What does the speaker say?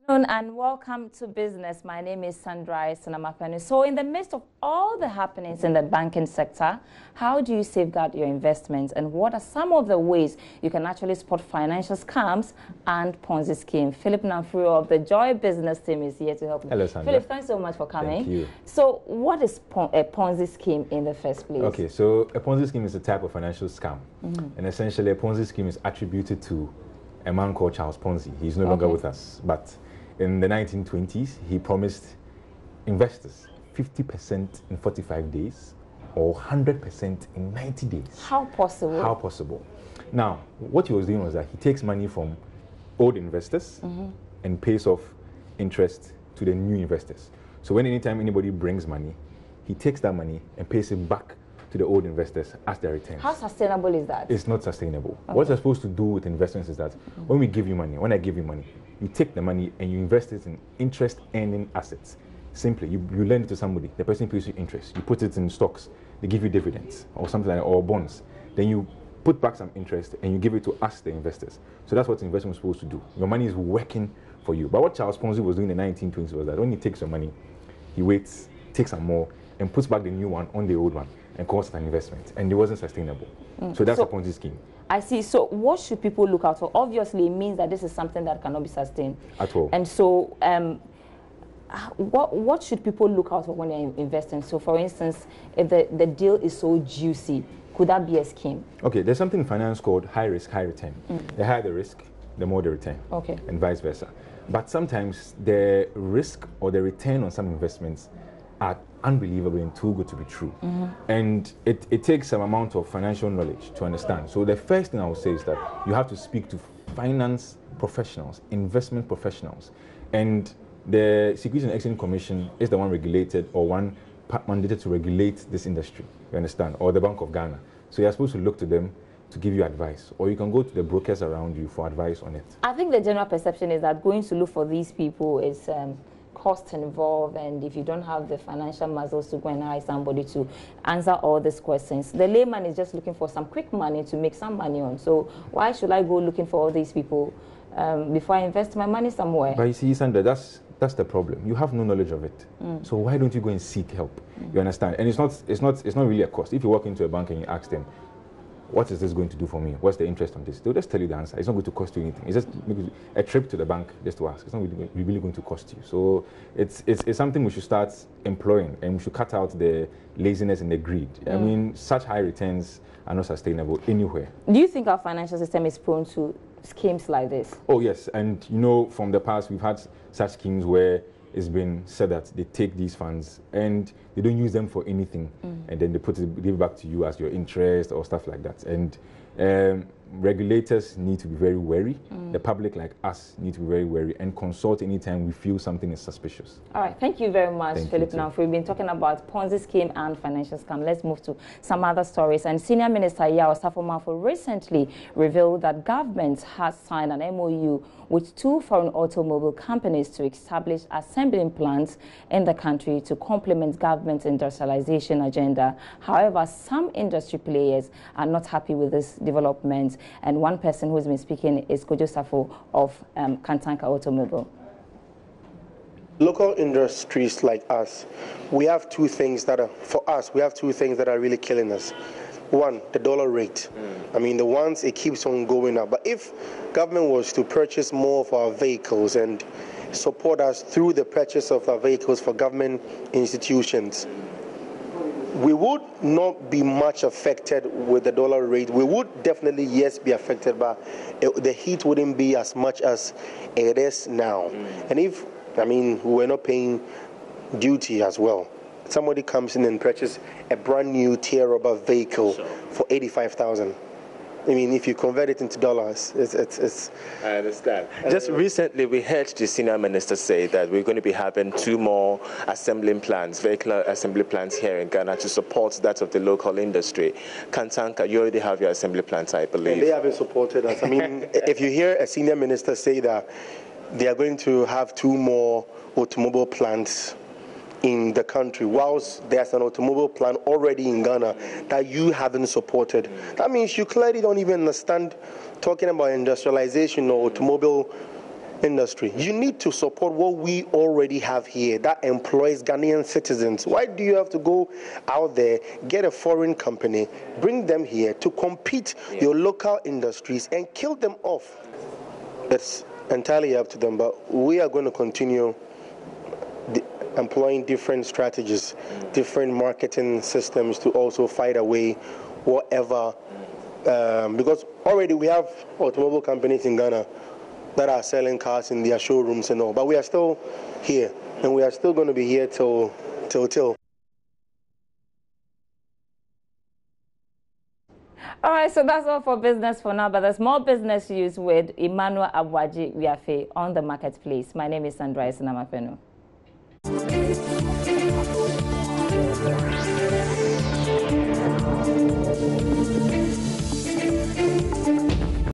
And welcome to Business. My name is Sandra Sanamapani. So in the midst of all the happenings in the banking sector, how do you safeguard your investments, and what are some of the ways you can actually spot financial scams and Ponzi scheme? Philip Namfrio of the Joy Business team is here to help me. Hello, Sandra. Philip, thanks so much for coming. Thank you. So what is a Ponzi scheme in the first place? Okay, so a Ponzi scheme is a type of financial scam. And essentially a Ponzi scheme is attributed to a man called Charles Ponzi. He's no longer with us, but in the 1920s, he promised investors 50% in 45 days or 100% in 90 days. How possible? How possible? Now, what he was doing was that he takes money from old investors and pays off interest to the new investors. So anytime anybody brings money, he takes that money and pays it back to the old investors as their returns. How sustainable is that? It's not sustainable. What you're supposed to do with investments is that when we give you money, when I give you money, you take the money and you invest it in interest-earning assets. Simply, you lend it to somebody, the person pays you interest. You put it in stocks, they give you dividends or something like that, or bonds. Then you put back some interest and you give it to us, the investors. So that's what investment is supposed to do. Your money is working for you. But what Charles Ponzi was doing in the 1920s was that when he takes your money, he waits, takes some more, and puts back the new one on the old one and calls it an investment. And it wasn't sustainable. So that's a Ponzi scheme. I see. So what should people look out for? Obviously, it means that this is something that cannot be sustained. At all. And so what should people look out for when they're investing? So, for instance, if the deal is so juicy, could that be a scheme? Okay, there's something in finance called high risk, high return. The higher the risk, the more the return. Okay. And vice versa. But sometimes the risk or the return on some investments are unbelievable and too good to be true. And it takes some amount of financial knowledge to understand. So the first thing I would say is that you have to speak to finance professionals, investment professionals. And the Securities and Exchange Commission is the one regulated or one mandated to regulate this industry, you understand, or the Bank of Ghana. So you're supposed to look to them to give you advice, or you can go to the brokers around you for advice on it. I think the general perception is that going to look for these people is cost involved, and if you don't have the financial muscles to go and hire somebody to answer all these questions, the layman is just looking for some quick money to make some money on. So why should I go looking for all these people before I invest my money somewhere? But you see, Sandra, that's the problem. You have no knowledge of it. So why don't you go and seek help? You understand? And it's not really a cost. If you walk into a bank and you ask them, what is this going to do for me? What's the interest on this? They'll just tell you the answer. It's not going to cost you anything. It's just a trip to the bank just to ask. It's not really going to cost you. So it's something we should start employing, and we should cut out the laziness and the greed. I mean, such high returns are not sustainable anywhere. Do you think our financial system is prone to schemes like this? Oh, yes. And, you know, from the past, we've had such schemes where it's been said that they take these funds and they don't use them for anything, and then they give it back to you as your interest or stuff like that. And regulators need to be very wary. The public, like us, need to be very wary and consult anytime we feel something is suspicious. All right, thank you very much, Philip. Now, we've been talking about Ponzi scheme and financial scam. Let's move to some other stories. And Senior Minister Yao Safo recently revealed that government has signed an MOU with 2 foreign automobile companies to establish assembling plants in the country to complement government's industrialization agenda. However, some industry players are not happy with this development, and one person who's been speaking is Kojo Safo of Kantanka Automobile. Local industries like us, we have two things that are, for us, we have two things that are really killing us. One, the dollar rate. I mean, the ones, it keeps on going up. But if government was to purchase more of our vehicles and support us through the purchase of our vehicles for government institutions, we would not be much affected with the dollar rate. We would definitely, yes, be affected, but the heat wouldn't be as much as it is now. And if, I mean, we're not paying duty as well. Somebody comes in and purchases a brand new tier rubber vehicle for $85,000. I mean, if you convert it into dollars, it's I understand. Just recently, we heard the senior minister say that we're going to be having 2 more assembling plants, vehicular assembly plants here in Ghana to support that of the local industry. Kantanka, you already have your assembly plants, I believe. And they haven't supported us. I mean, if you hear a senior minister say that they are going to have 2 more automobile plants in the country, whilst there's an automobile plant already in Ghana that you haven't supported, that means you clearly don't even understand talking about industrialization or automobile industry. You need to support what we already have here that employs Ghanaian citizens. Why do you have to go out there, get a foreign company, bring them here to compete your local industries and kill them off? It's entirely up to them, but we are going to continue employing different strategies, different marketing systems to also fight away whatever, because already we have automobile companies in Ghana that are selling cars in their showrooms and all, but we are still here, and we are still going to be here till. All right, so that's all for business for now, but there's more business news with Emmanuel Abwaji Wiafe on the marketplace. My name is Sandra Isinamafenu.